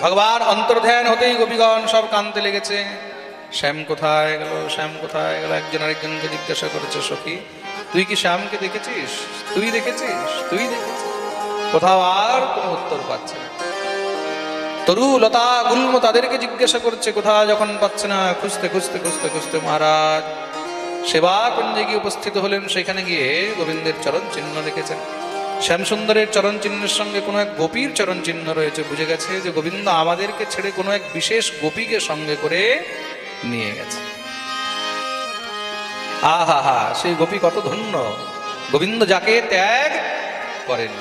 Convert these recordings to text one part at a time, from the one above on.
ভগবান অন্তর্ধ্যান হতেই গোপীগণ সব কাঁদতে লেগেছে। শ্যাম কোথায় গেল, শ্যাম কোথায় গেল, একজন আরেকজনকে জিজ্ঞাসা করেছে, সখী তুই কি শ্যামকে দেখেছিস, তুই দেখেছিস, তুই দেখেছিস? কোথাও আর কোনো উত্তর পাচ্ছে না। তরু লতা গুল্ম তাদেরকে জিজ্ঞাসা করছে, কোথাও যখন পাচ্ছে না, খুঁজতে খুঁজতে খুঁজতে খুঁজতে মহারাজ সেবা কুঞ্জে গিয়ে উপস্থিত হলেন। সেখানে গিয়ে গোবিন্দের চরণ চিহ্ন দেখেছেন। শ্যামসুন্দরের চরণ চিহ্নের সঙ্গে কোনো এক গোপীর চরণ চিহ্ন রয়েছে। বুঝে গেছে যে গোবিন্দ আমাদেরকে ছেড়ে কোনো এক বিশেষ গোপীকে সঙ্গে করে নিয়ে গেছে। আহা হা, সেই গোপী কত ধন্য! গোবিন্দ যাকে ত্যাগ করেন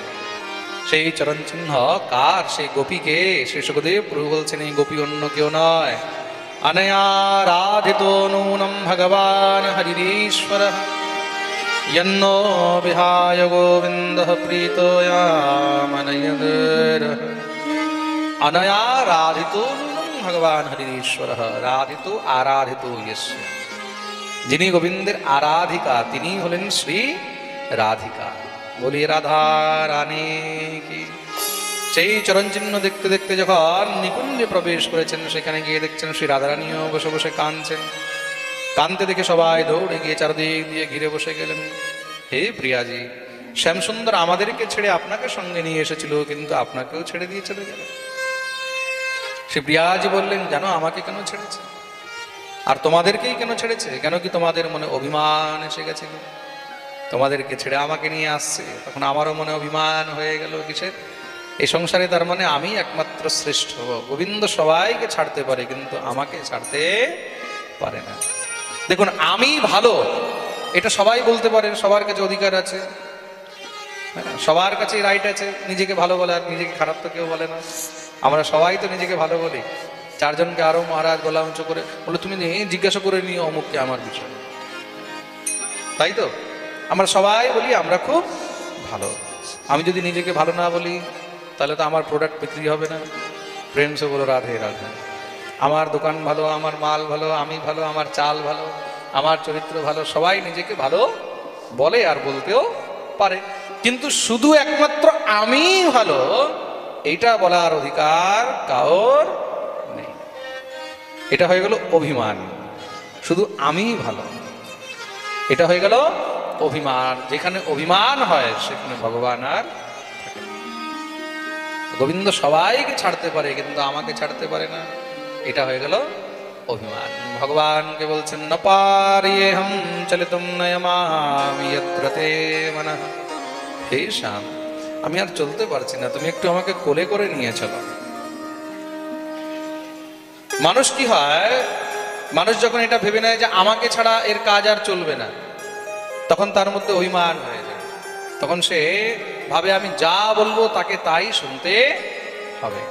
সেই চরণ চিহ্ন কার, সেই গোপীকে? শ্রী সুখদেব প্রভু বলছেন, এই গোপী অন্য কেউ নয়, অনয়া রাধিতো নূনম ভগবান হরিশ্বর यन्नो विहाय गोविन्दः प्रीतोयामनयदर। अनया राधितो भगवान हरिश्वरः राधितो आराधितो यस्य। যিনি গোবিন্দের আরাধিকা তিনি হলেন শ্রী রাধিকা। বলি রাধা রানী কি। সেই চরণ চিহ্ন দেখতে দেখতে যখন নিকুঞ্জে প্রবেশ করেছেন, সেখানে গিয়ে দেখছেন শ্রী রাধারানীও বসে বসে কাঁদছেন। কানতে দেখে সবাই দৌড়ে গিয়ে চারদিক দিয়ে ঘিরে বসে গেলেন। হে প্রিয়াজি, শ্যামসুন্দর আমাদেরকে ছেড়ে আপনাকে সঙ্গে নিয়ে এসেছিল, কিন্তু আপনাকেও ছেড়ে দিয়ে চলে গেল। সে প্রিয়াজি বললেন, জানো আমাকে কেন ছেড়েছে আর তোমাদেরকেই কেন ছেড়েছে? কেন কি তোমাদের মনে অভিমান এসে গেছিল? তোমাদেরকে ছেড়ে আমাকে নিয়ে আসছে, তখন আমারও মনে অভিমান হয়ে গেল। কিসের? এই সংসারে তার মানে আমি একমাত্র শ্রেষ্ঠ। গোবিন্দ সবাইকে ছাড়তে পারে, কিন্তু আমাকে ছাড়তে পারে না। দেখুন, আমি ভালো এটা সবাই বলতে পারেন, সবার কাছে অধিকার আছে, সবার কাছে রাইট আছে নিজেকে ভালো বলার, নিজেকে খারাপ তো কেউ বলে না। আমরা সবাই তো নিজেকে ভালো বলি। চারজনকে আরো মহারাজ গলা উঁচু করে বলে, তুমি জিজ্ঞাসা করে নিও অমুককে আমার বিষয়, তাই তো আমরা সবাই বলি আমরা খুব ভালো। আমি যদি নিজেকে ভালো না বলি তাহলে তো আমার প্রোডাক্ট বিক্রি হবে না। ফ্রেন্ডসও বলো রাধে রাধে, আমার দোকান ভালো, আমার মাল ভালো, আমি ভালো, আমার চাল ভালো, আমার চরিত্র ভালো। সবাই নিজেকে ভালো বলে আর বলতেও পারে, কিন্তু শুধু একমাত্র আমি ভালো এইটা বলার অধিকার কারোর নেই। এটা হয়ে গেল অভিমান। শুধু আমি ভালো, এটা হয়ে গেল অভিমান। যেখানে অভিমান হয় সেখানে ভগবান আর থাকে না। গোবিন্দ সবাইকে ছাড়তে পারে, কিন্তু আমাকে ছাড়তে পারে না, এটা হয়ে গেল অভিমান। ভগবানকে বলছেন, ন পারিয়েহম চলিতুম নয়মামি যত্র তে মনঃ। হে শ্যাম, আমি আর চলতে পারছি না, তুমি একটু আমাকে কোলে করে নিয়ে চলো। মানুষ কি হয়, মানুষ যখন এটা ভেবে নেয় যে আমাকে ছাড়া এর কাজ আর চলবে না, তখন তার মধ্যে অভিমান হয়ে যায়। তখন সে ভাবে আমি যা বলবো তাকে তাই শুনতে হবে।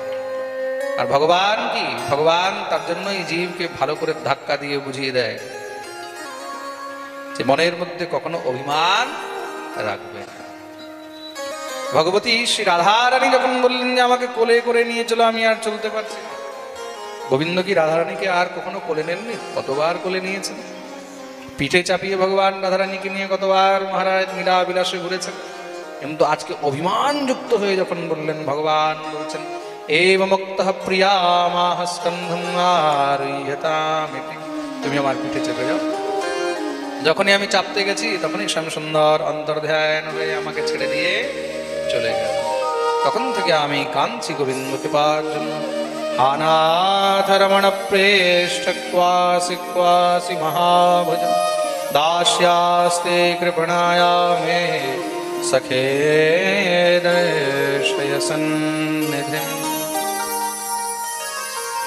আর ভগবান কি, ভগবান তার জন্য এই জীবকে ভালো করে ধাক্কা দিয়ে বুঝিয়ে দেয় যে মনের মধ্যে কখনো অভিমান রাখবে না। ভগবতী শ্রী রাধারানী যখন বললেন যে আমাকে কোলে করে নিয়ে চলো, আমি আর চলতে পারছি না, গোবিন্দ কি রাধারানীকে আর কখনো কোলে নেননি? কতবার কোলে নিয়েছেন, পিঠে চাপিয়ে ভগবান রাধারানীকে নিয়ে কতবার মহারাজ লীলা বিলাসে ঘুরেছেন। কিন্তু আজকে অভিমান যুক্ত হয়ে যখন বললেন, ভগবান বলছেন, এবমুক্তঃ প্রিয়া মাহ স্কন্ধং আরুহ্যতামিতি। তুমি আমার পিঠে চেপে যাও। যখনই আমি চাপতে গেছি তখনই শ্যামসুন্দর অন্তর্ধ্যান হয়ে আমাকে ছেড়ে দিয়ে চলে গেল। তখন থেকে আমি কাঁদছি গোবিন্দকে পাওয়ার জন্য। अनाथ रमण प्रेष्ठ क्वासि क्वासि महाभुज दास्यास्ते कृपणाया मे सखे दर्शय सन्निधिं।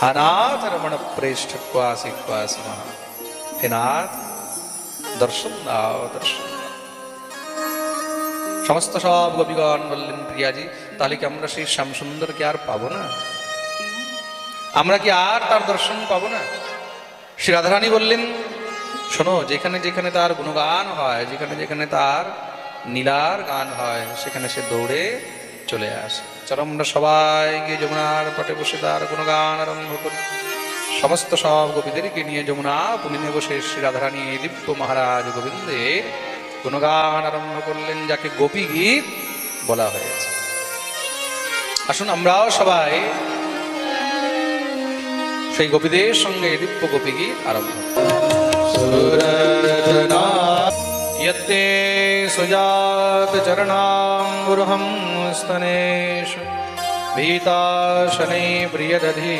अनाथ रमण प्रेष्ठ क्वासि क्वासि महा। हे नाथ, दर्शन दाओ, दर्शन। সমস্ত সব গোপীগণ বললেন, প্রিয়াজি তাহলে কি আমরা সেই শ্যামসুন্দরকে আর পাবো না? আমরা কি আর তার দর্শন পাবো না? শ্রী রাধারানী বললেন, শোনো, যেখানে যেখানে তার গুণগান হয়, যেখানে যেখানে তার নীলার গান হয়, সেখানে সে দৌড়ে চলে আসে। চলো আমরা সবাই গিয়ে যমুনার তটে বসে তার গুণগান আরম্ভ করি। সমস্ত সব গোপীদেরকে নিয়ে যমুনা পুলিনে বসে শ্রী রাধারানী দিব্য মহারাজ গোবিন্দের গুণগান আরম্ভ করলেন, যাকে গোপী গীত বলা হয়েছে। আসুন আমরাও সবাই সেই গোপীদের সঙ্গে দিব্য গোপী গীত আরম্ভ। ইয়ত্তে সুজাত চরণাম্বুরহং স্তনেষু ভীতাশনে প্রিয়দধি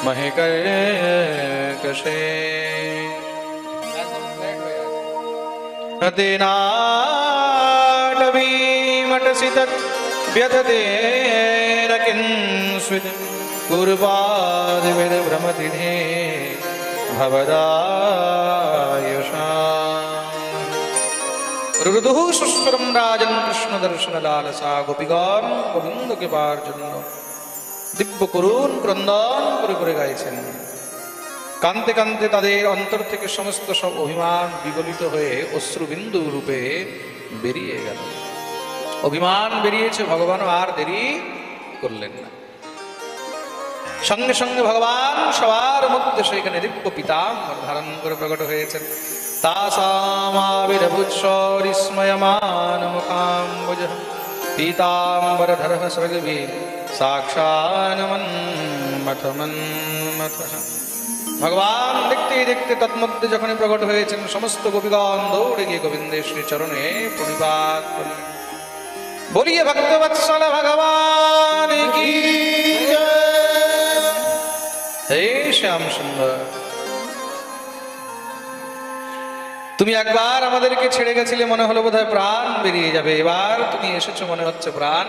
মহিকর্কশে তেনাটবীমটসি তৎ व्यथते न किंस्वित् पूर्वादिविद भ्रमतिधे भवदायुषा रुरुदुः सुस्वरं राजन् कृष्ण दर्शन लालसा गोपीगण गोविंद कृपार जন্য দিব্য করুণ ক্রন্দন করে করে গাইছেন। কান্তে কান্তে তাদের অন্তর থেকে সমস্ত সব অভিমান বিগলিত হয়ে অশ্রুবিন্দু রূপে বেরিয়ে গেল। অভিমান বেরিয়েছে, ভগবান আর দেরি করলেন না। সঙ্গে সঙ্গে ভগবান সবার মধ্যে সেখানে দিব্য পীতাম্বর ধারণ করে প্রকট হয়েছেন। তাসামাবিরভূৎসরিস্ময়মান মুখাম্বুজ পীতাম্বরধরঃ স্বর্গবীর সাক্ষান্মন্মথমন্মথঃ। ভগবান দেখতে দেখতে তন্মধ্যে যখনই প্রকট হয়েছেন, সমস্ত গোপীগণ দৌড়ে গিয়ে গোবিন্দের শ্রী চরণে প্রণিপাত করলেন। बोलिए भक्तवत्सल भगवान की जय। हे श्याम सुंदर, তুমি একবার আমাদেরকে ছেড়ে গেছিলে, মনে হলো বোধহয় প্রাণ বেরিয়ে যাবে। এবার তুমি এসেছো, মনে হচ্ছে প্রাণ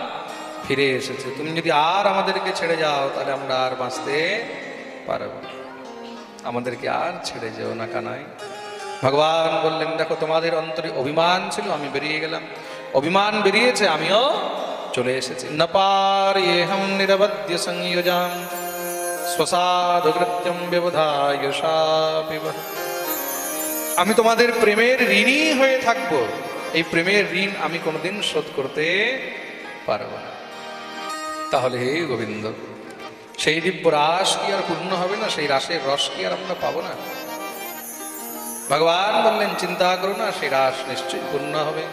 ফিরে এসেছে। তুমি যদি আর আমাদেরকে ছেড়ে যাও তাহলে আমরা আর বাঁচতে পারব না। আমাদেরকে আর ছেড়ে যেও না কানাই। ভগবান বললেন, দেখো তোমাদের অন্তরে অভিমান ছিল, আমি বেরিয়ে গেলাম। অভিমান বেরিয়েছে, আমিও চলে এসেছি। ন পার্যেহং নিরবধ্য সংয়োজাম স্বসাধুকৃত্যং ব্যবধায়সাপিব। আমি তোমাদের প্রেমের ঋণী হয়ে থাকবো। এই প্রেমের ঋণ আমি কোনোদিন শোধ করতে পারবো না। তাহলে হে গোবিন্দ, সেই দিব্য রাস কি আর পূর্ণ হবে না? সেই রাসের রস কি আর আমরা পাবো না? ভগবান বললেন, চিন্তা করো না, সেই রাস নিশ্চয়ই পূর্ণ হবে।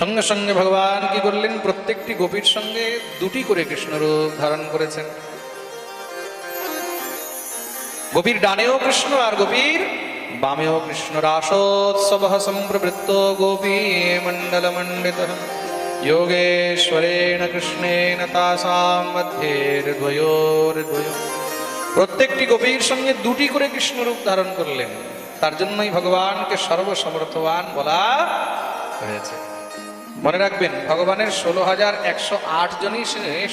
সঙ্গে সঙ্গে ভগবান কি করলেন, প্রত্যেকটি গোপীর সঙ্গে দুটি করে কৃষ্ণরূপ ধারণ করেছেন। গোপীর ডানেও কৃষ্ণ আর গোপীর বামেও কৃষ্ণ। রাসোৎসব সম্প্রবৃত্ত গোপী মণ্ডল মণ্ডিত যোগেশ্বরেণ কৃষ্ণেন তাসাম মধ্যে দ্বয়োর্দ্বয়। প্রত্যেকটি গোপীর সঙ্গে দুটি করে কৃষ্ণরূপ ধারণ করলেন। তার জন্যই ভগবানকে সর্বসমর্থবান বলা হয়েছে। মনে রাখবেন, ভগবানের 16,108 জনই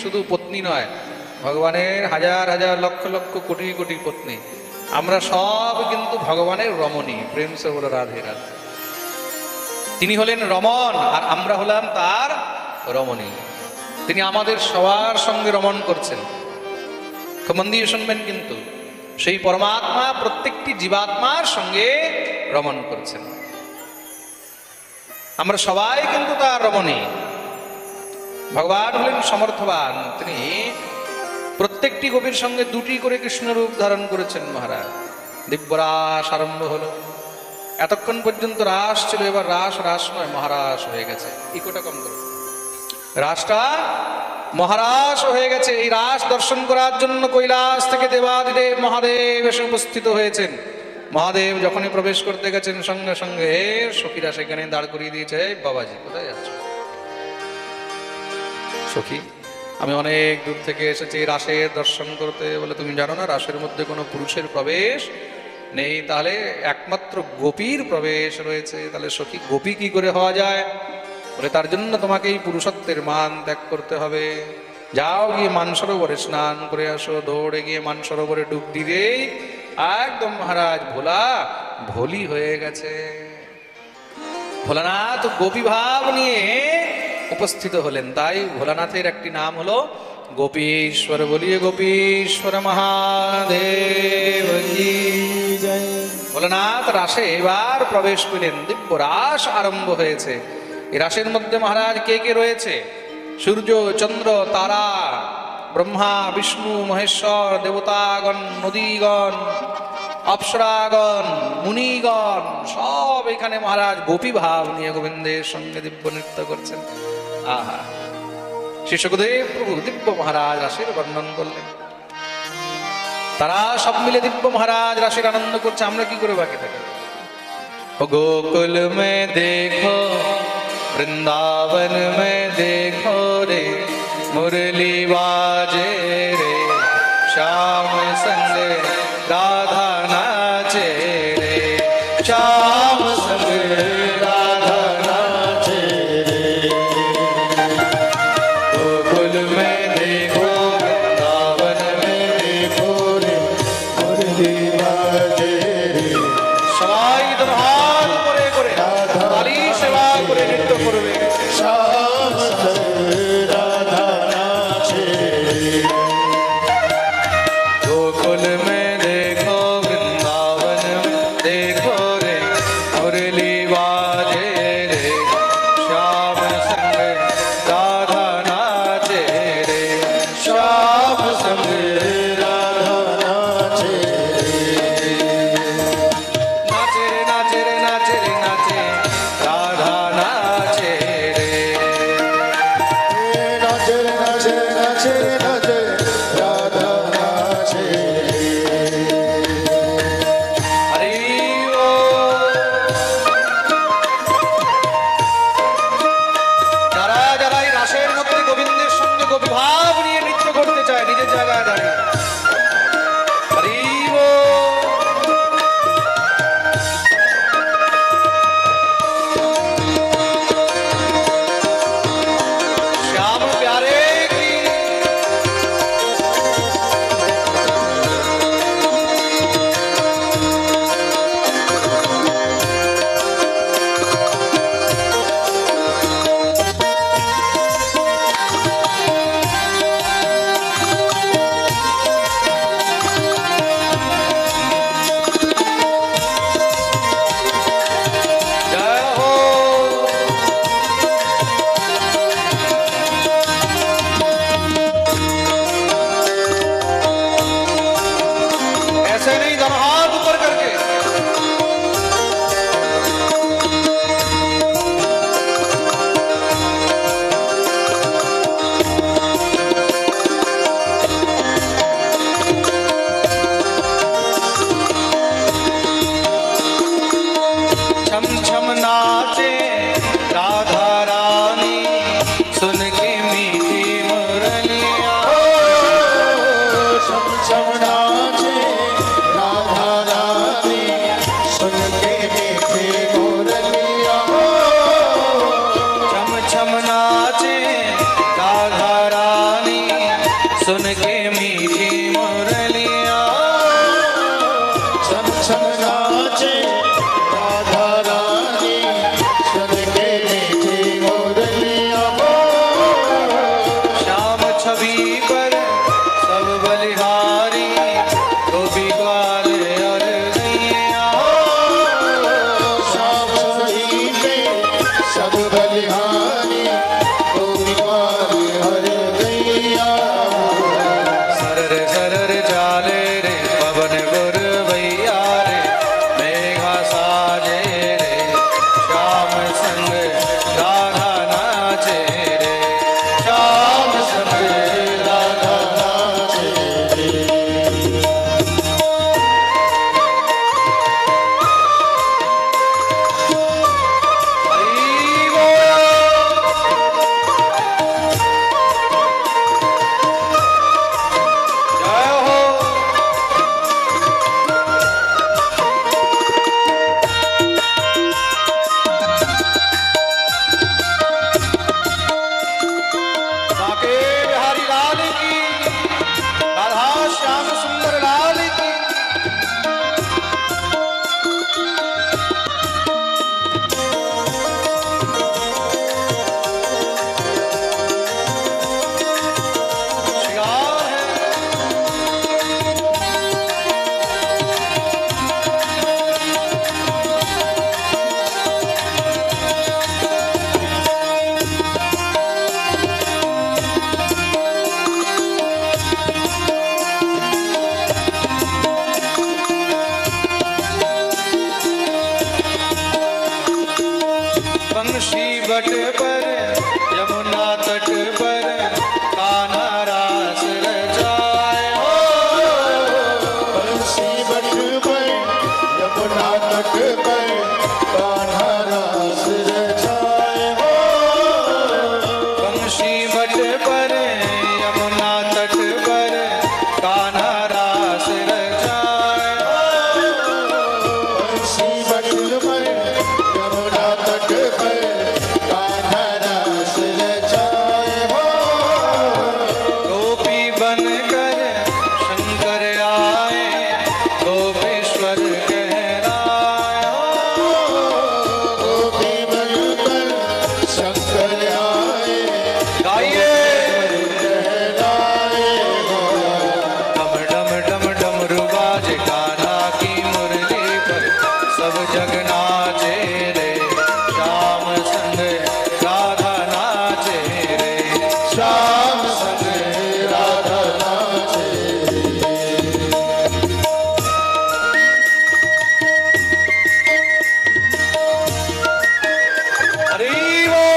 শুধু পত্নী নয়, ভগবানের হাজার হাজার লক্ষ লক্ষ কোটি কোটি পত্নী। আমরা সব কিন্তু ভগবানের রমণী। প্রেম সে বলো রাধে রাধে। তিনি হলেন রমণ আর আমরা হলাম তার রমণী। তিনি আমাদের সবার সঙ্গে রমণ করছেন। খুব মন দিয়ে শুনবেন, কিন্তু সেই পরমাত্মা প্রত্যেকটি জীবাত্মার সঙ্গে রমণ করছেন। আমরা সবাই কিন্তু তার রমণী। ভগবান হলেন সমর্থবান, তিনি প্রত্যেকটি গোপীর সঙ্গে দুটি করে কৃষ্ণরূপ ধারণ করেছেন। মহারাজ, দিব্য রাস আরম্ভ হলো। এতক্ষণ পর্যন্ত রাস ছিল, এবার রাস রাস নয়, মহারাস হয়ে গেছে। ইকোটা কম করো। রাসটা মহারাস হয়ে গেছে। এই রাস দর্শন করার জন্য কৈলাস থেকে দেবাদিদেব মহাদেব এসে উপস্থিত হয়েছেন। মহাদেব যখনই প্রবেশ করতে গেছেন, সঙ্গে সঙ্গে সখীরা সেখানে দাঁড় করিয়ে দিয়েছে। বাবাজি, কোথায় যাচ্ছ? সখী, আমি অনেক দূর থেকে এসেছি রাসের দর্শন করতে। বলে, তুমি জানো না রাসের মধ্যে কোনো পুরুষের প্রবেশ নেই, তাহলে একমাত্র গোপীর প্রবেশ রয়েছে। তাহলে সখী, গোপী কি করে হওয়া যায়? বলে, তার জন্য তোমাকে এই পুরুষত্বের মান ত্যাগ করতে হবে। যাও, গিয়ে মানসরোবরে স্নান করে আসো। দৌড়ে গিয়ে মানসরোবরে ডুব দিলেই একদম মহারাজ ভোলা ভোলি হয়ে গেছে। ভোলানাথ গোপী ভাব নিয়ে উপস্থিত হলেন। তাই ভোলানাথের একটি নাম হলো গোপীশ্বর। বলিয়ে গোপীশ্বর মহাদেব কি জয়। ভোলানাথ রাসে এবার প্রবেশ করলেন। দিব্য রাস আরম্ভ হয়েছে। এই রাসের মধ্যে মহারাজ কে কে রয়েছে? সূর্য, চন্দ্র, তারা, ব্রহ্মা, বিষ্ণু, মহেশ্বর, দেবতাগণ, নদীগণ, অপ্সরাগণ, মুনিগণ সব এখানে মহারাজ গোপী ভাব নিয়ে গোবিন্দের সঙ্গে দিব্য নৃত্য করছেন। আহা, শ্রী সুখদেব প্রভু দিব্য মহারাজ রাসের বর্ণন করলেন। তারা সব মিলে দিব্য মহারাজ রাশের আনন্দ করছে, আমরা কি করে বাকি থাকি? गोकुल में देखो वृंदावन में देखो रे मुरली बाजे रे श्याम संग राधा नाचे रे श्याम संग राधा नाचे रे गोकुल में देखो वृंदावन में देखो रे मुरली बाजे रे सवाई दरबार करे करे काली सेवा करे नृत्य करबे श्याम संग राधा नाचे गोकुल में देखो वृंदावन में देखो रे मुरली बाजे रे श्याम संग राधा नाचे रे श्याम संग राधा नाचे नाचे रे नाचे रे नाचे रे नाचे राधा नाचे रे नाचे नाचे नाचे नाचे राधा नाचे हरि ओ যারা যারা এই রাসের মধ্যে গোবিন্দের সঙ্গে গভীরভাব নিয়ে নৃত্য করতে চায় নিজের জায়গায় দাঁড়িয়ে হরি ও श्याम प्यारे की जय हो ऐसे नहीं दोनों हाथ ऊपर करके छम छम नाचे राधा रानी सुन के मीठी मुरलिया छम छम नाचे राधा रानी सुन के मीठे मुरलिया छम छम नाचे राधा रानी सुन के मीठी मुरलिया छम छम नाचे राधा रानी सुन के मीठे मुरलिया श्याम छवि पर सब बलिहारी गोपी ग्वाल और गैया श्याम सही पे सब बलिहारी गोपी ग्वाल हर गैया सरर सरर जाले रे पवन गुरवैया रे मेघा साजे रे श्याम संग राधा नाचे रे श्याम संग राधा नाचे हरि बोल। जय हो बाके बिहारी लाल की राधा श्याम सुंदर लाल की श्रृंगार है बंशी बट पर यमुना तट पर कान्हा रास रचाए हो बन कर शंकर आए, गोपेश्वर कहलाया। गोपी बनकर शंकर आए, गाइए कहलाए हो। डम डम डम डमरू बाजे, कान्हा की मुरली पर सब जग नाचे रे, श्याम संग राधा नाचे रे, श्याम संग राधा नाचे। हरि बोल।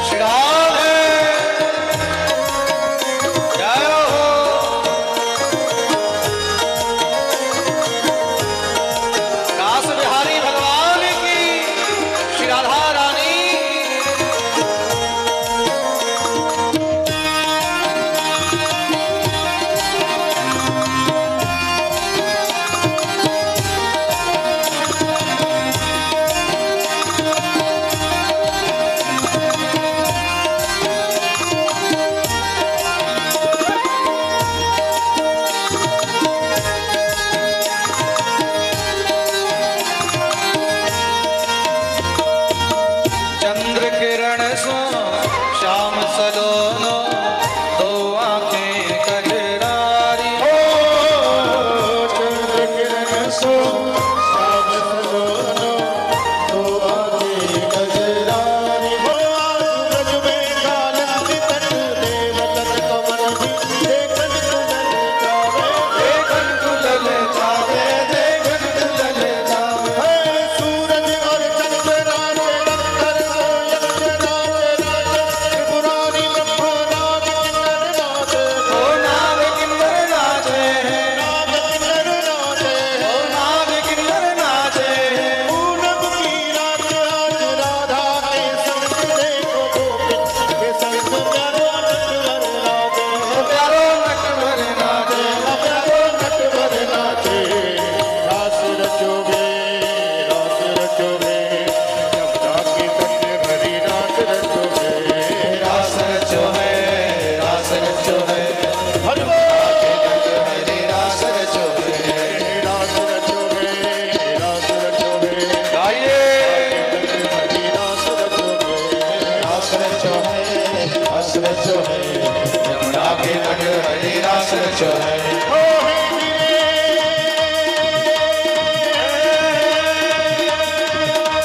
श्री राधे जय हो। रास बिहारी भगवान की, श्री राधा रानी चंद्र किरण सो श्याम सलोनो, दो आंखें कजरारी हो। चंद्र किरण सो श्याम सलोनो, दो आंखें कजरारी हो। सूरज में कालंदी तट, देवतन कमल भी देखन तुझन जावे। देखन तुलल जावे, देखन तुलल जावे। सूरज और चंद्र नाचे, अंतर को यक्ष नाचे, नाचे त्रिपुरारी ब्रह्मा नाग किन्नर नाचे। ओ नाग किन्नर नाचे, नाग किन्नर नाचे, ओ नाग किन्नर नाचे। पूनम की रात आज राधा के संग देखो गोपिन के संग प्यारो नटवर नाचे। प्यारो नटवर नाचे, प्यारो नटवर नाचे। रास रचोगे, रास रचोगे, यमुना के तट हरि रास रचोगे। रास रचो है, रास रचो है, हरि हरि रास रचो है। रास रचोगे, रास रचोगे, गाइए हरि रास रचोगे। रास रचो है, रास रचो है, यमुना के तट हरि रास रचो है। ओ हे वीरे,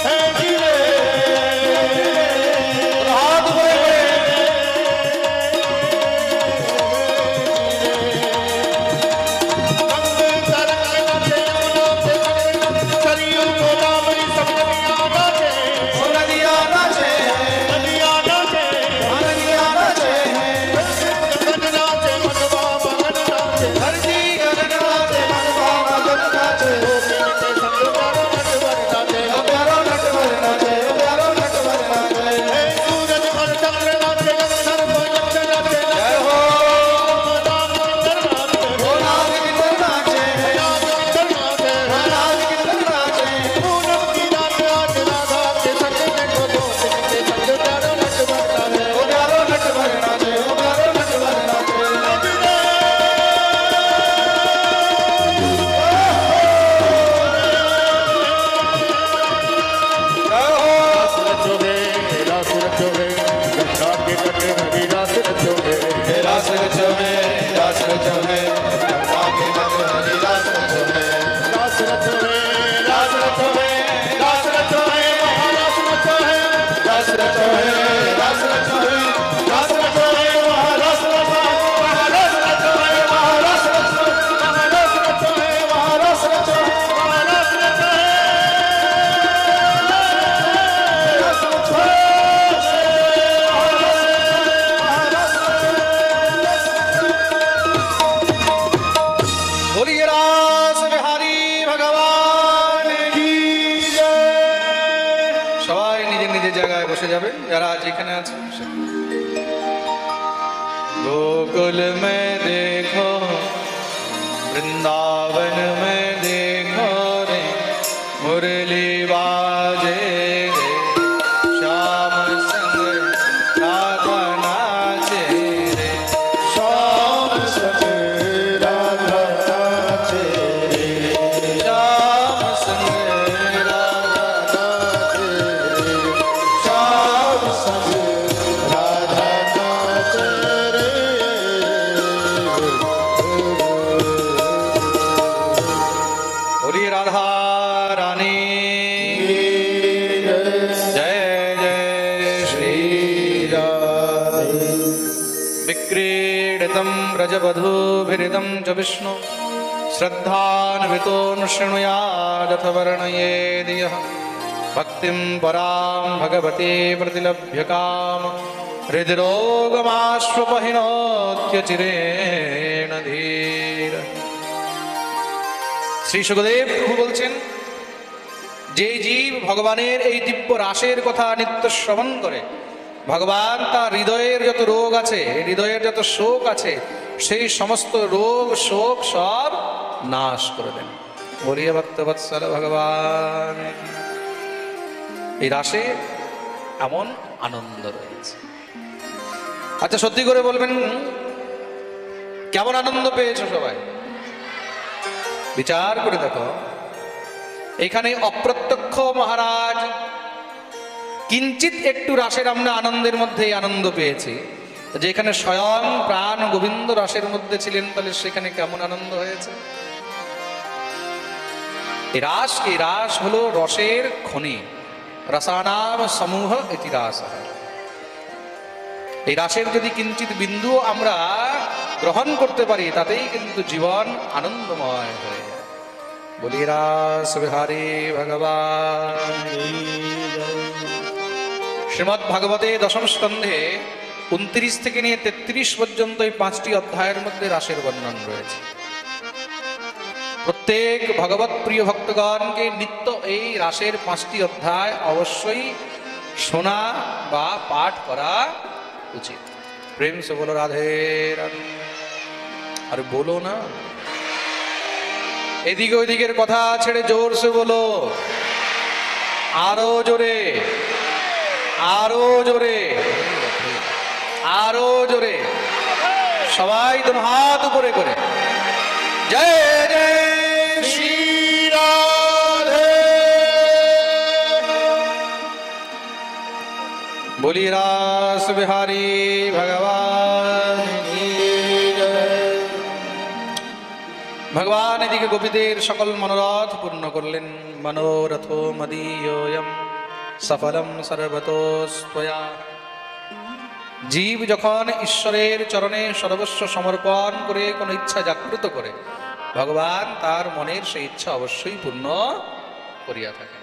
हे वीरे, हाथ बड़े बड़े गंग तरंग नाचे, यमुना पे सरयू गोदावरी सब नदियाँ नाचे। ओ नदिया नाचे, नदियाँ नाचे, नदिया नाचे, गगन नाचे, मनवा मगन नाचे। धरती गगन नाचे, मनवा मगन नाचे। गोपिन के संग प्यारो नटवर नाचे। प्यारो नटवर नाचे, प्यारो नटवर नाचे। हे सूरज और चंद्र नाचे, अंतर को यक्ष नाचे, जय हो। नाग किन्नर नाचे। ओ नाग किन्नर नाचे, नाग किन्नर नाचे। नाग किन्नर नाचे। पूनम की रात आज राधा के संग देखो गोपिन के संग प्यारो नटवर नाचे। ओ प्यारो नटवर नाचे, ओ प्यारो नटवर नाचे। जय हो। रास रचोगे, रास रचोगे, गंगा के तट हरि रास रचोगे। रास रचो है, रास रचो है, गंगा के तट हरि रास रचो है। रास रचोगे, रास रचोगे, रास रचोगे, महारास रचोगे। रास रचो है, रास रचो है, रास रचोगे, महारास रचोगे, महारास रचोगे, महारास रचोगे, महारास रचोगे, महारास रचोगे, महारास रचोगे। रास रचोगे। যারা যেখানে আছেন गोकुल में देखो वृंदावन में देखो रे मुरली बाजे रे श्याम संग राधा नाचे रे श्याम संग राधा नाचे रे श्याम संग राधा नाचे रे श्याम संग राधा नाचे रे बोलिए राधा रानी जय जय श्री विक्रीडितं व्रजवधूभिरिदं च विष्णु श्रद्धान्वितो न शृणुयादथ वर्णयेद् यः भक्तिं परां भगवती प्रतिलभ्य काम हृद्रोगमाश्वपहिनोत्यचिरेण धीर। শ্রী সুখদেব প্রভু বলছেন, যে জীব ভগবানের এই দিব্য রাসের কথা নিত্য শ্রবণ করে, ভগবান তার হৃদয়ের যত রোগ আছে, হৃদয়ের যত শোক আছে, সেই সমস্ত রোগ শোক সব নাশ করে দেন। বলিয়ে ভক্তবৎসল ভগবান। এই রাসে এমন আনন্দ রয়েছে। আচ্ছা, সত্যি করে বলবেন কেমন আনন্দ পেয়েছো সবাই? বিচার করে দেখো, এখানে অপ্রত্যক্ষ মহারাজ কিঞ্চিত একটু রাসের আমরা আনন্দের মধ্যে আনন্দ পেয়েছি, যেখানে স্বয়ং প্রাণ গোবিন্দ রাসের মধ্যে ছিলেন, তাহলে সেখানে কেমন আনন্দ হয়েছে? এই রাস হলো রসের খনি, রসানাম সমূহ ইতি রাস। এই রাসের যদি কিঞ্চিত বিন্দু আমরা গ্রহণ করতে পারি, তাতেই কিন্তু জীবন আনন্দময় হয়ে যায়। বলি রাস বিহারী ভগবান। শ্রীমদ্ ভাগবতে দশম স্কন্ধে 29 থেকে নিয়ে 33 পর্যন্ত এই 5টি অধ্যায়ের মধ্যে রাসের বর্ণন রয়েছে। প্রত্যেক ভগবত প্রিয় ভক্তগণকে নিত্য এই রাসের 5টি অধ্যায় অবশ্যই শোনা বা পাঠ করা উচিত। প্রেম সে বলো রাধে রাধে। আর বলো না, এদিকে ওইদিকের কথা ছেড়ে জোর সে বলো, আরো জোরে, আরো জোরে, আরো জোরে, সবাই তো হাত উপরে করে জয় জয় শ্রী রাধে। বলি রাস বিহারী ভগবান। ভগবান এদিকে গোপীদের সকল মনোরথ পূর্ণ করলেন। মনোরথ মদীয়ম সফলম সর্বতোস্ত্বয়া। জীব যখন ঈশ্বরের চরণে সর্বস্ব সমর্পণ করে কোনো ইচ্ছা জাগ্রত করে, ভগবান তার মনের সেই ইচ্ছা অবশ্যই পূর্ণ করিয়া থাকেন।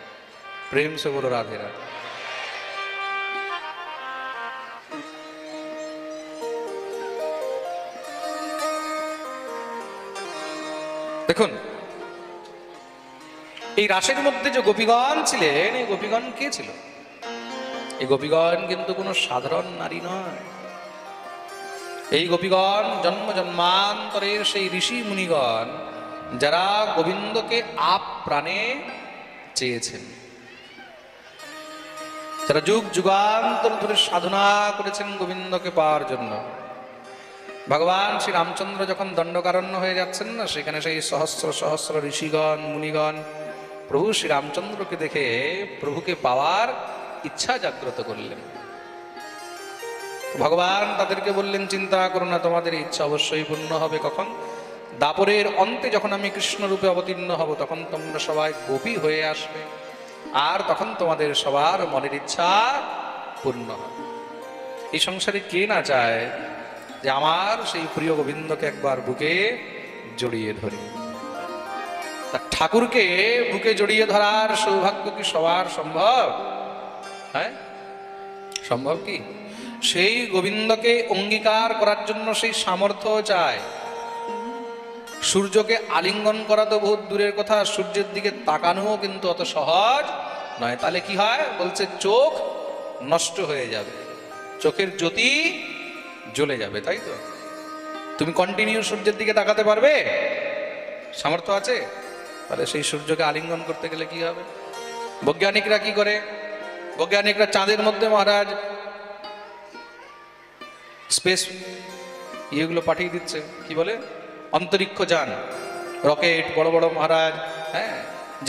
প্রেম সে বলো রাধে রাধে। দেখুন, এই রাসের মধ্যে যে গোপীগণ ছিলেন, এই গোপীগণ কে ছিল? এই গোপীগণ কিন্তু কোনো সাধারণ নারী নয়। এই গোপীগণ জন্ম জন্মান্তরের সেই ঋষি মুনিগণ, যারা গোবিন্দকে আপ প্রাণে চেয়েছেন, যারা যুগ যুগান্তর ধরে সাধনা করেছেন গোবিন্দকে পাওয়ার জন্য। ভগবান শ্রী রামচন্দ্র যখন দণ্ডকারণ্য হয়ে যাচ্ছেন না, সেখানে সেই সহস্র সহস্র ঋষিগণ মুনিগণ প্রভু শ্রী রামচন্দ্রকে দেখে প্রভুকে পাওয়ার ইচ্ছা জাগ্রত করলেন। ভগবান তাদেরকে বললেন, চিন্তা করো না, তোমাদের ইচ্ছা অবশ্যই পূর্ণ হবে। কখন? দাপরের অন্তে যখন আমি কৃষ্ণ রূপে অবতীর্ণ হব, তখন তোমরা সবাই গোপী হয়ে আসবে, আর তখন তোমাদের সবার মনের ইচ্ছা পূর্ণ হবে। এই সংসারে কে না চায় যে আমার সেই প্রিয় গোবিন্দকে একবার বুকে জড়িয়ে ধরি? তা ঠাকুরকে বুকে জড়িয়ে ধরার সৌভাগ্য কি সবার সম্ভব? হ্যাঁ, সম্ভব কি? সেই গোবিন্দকে অঙ্গীকার করার জন্য সেই সামর্থ্য চায়। সূর্যকে আলিঙ্গন করা তো বহুত দূরের কথা, সূর্যের দিকে তাকানোও কিন্তু অত সহজ নয়। তাহলে কি হয়? বলছে চোখ নষ্ট হয়ে যাবে, চোখের জ্যোতি জ্বলে যাবে, তাই তো? তুমি কন্টিনিউ সূর্যের দিকে তাকাতে পারবে? সামর্থ্য আছে? তাহলে সেই সূর্যকে আলিঙ্গন করতে গেলে কি হবে? বৈজ্ঞানিকরা কি করে? বৈজ্ঞানিকরা চাঁদের মধ্যে মহারাজ স্পেস ইয়েগুলো পাঠিয়ে দিচ্ছে, কি বলে, অন্তরিক্ষ যান, রকেট, বড় বড় মহারাজ, হ্যাঁ,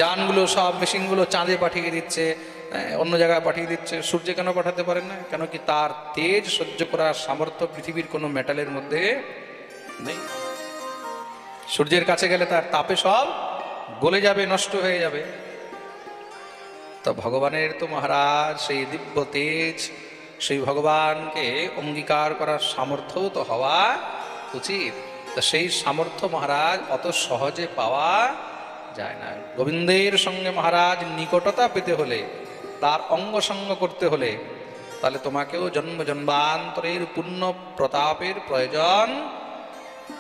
যানগুলো সব মেশিনগুলো চাঁদে পাঠিয়ে দিচ্ছে, হ্যাঁ, অন্য জায়গায় পাঠিয়ে দিচ্ছে। সূর্যে কেন পাঠাতে পারেন না? কেন কি তার তেজ সহ্য করার সামর্থ্য পৃথিবীর কোনো মেটালের মধ্যে নেই। সূর্যের কাছে গেলে তার তাপে সব গলে যাবে, নষ্ট হয়ে যাবে। তো ভগবানের তো মহারাজ সেই দিব্য তেজ, সেই ভগবানকে অঙ্গীকার করার সামর্থ্য তো হওয়া উচিত। তা সেই সামর্থ্য মহারাজ অত সহজে পাওয়া যায় না। গোবিন্দের সঙ্গে মহারাজ নিকটতা পেতে হলে, তার অঙ্গ সঙ্গ করতে হলে, তাহলে তোমাকেও জন্ম জন্মান্তরের পুণ্য প্রতাপের প্রয়োজন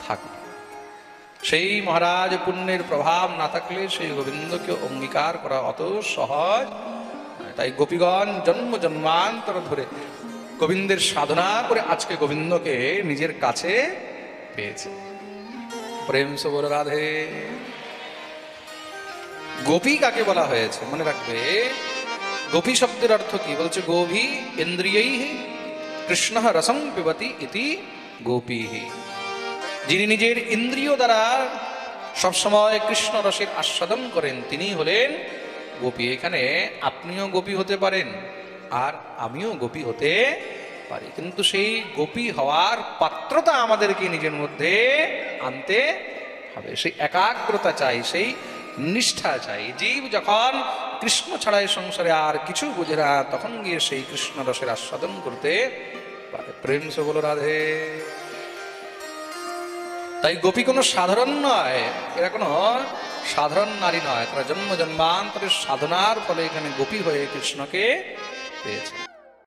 থাকবে। সেই মহারাজ পুণ্যের প্রভাব না থাকলে সেই গোবিন্দকে অঙ্গীকার করা অত সহজ নয়। তাই গোপীগণ জন্ম জন্মান্তর ধরে গোবিন্দের সাধনা করে আজকে গোবিন্দকে নিজের কাছে পেয়েছে। প্রেম সে বল রাধে। গোপী কাকে বলা হয়েছে মনে রাখবে। গোপী শব্দের অর্থ কি? বলছে গোভী ইন্দ্রিয়ৈ কৃষ্ণ রসং পিবতি ইতি গোপী। যিনি নিজের ইন্দ্রিয় দ্বারা সবসময় কৃষ্ণ রসের আস্বাদন করেন তিনি হলেন গোপী। এখানে আপনিও গোপী হতে পারেন আর আমিও গোপী হতে পারি, কিন্তু সেই গোপী হওয়ার পাত্রতা আমাদেরকে নিজের মধ্যে আনতে হবে। সেই একাগ্রতা চাই, সেই নিষ্ঠা চাই। জীব যখন কৃষ্ণ ছাড়াই সংসারে আর কিছু বুঝে না, তখন গিয়ে সেই কৃষ্ণ রসের আস্বাদন করতে পারে। প্রেম সে বলো রাধে। তাই গোপী কোনো সাধারণ নয়, এরা কোনো সাধারণ নারী নয়, তারা জন্ম জন্মান্তরের সাধনার ফলে এখানে গোপী হয়ে কৃষ্ণকে পেয়েছে।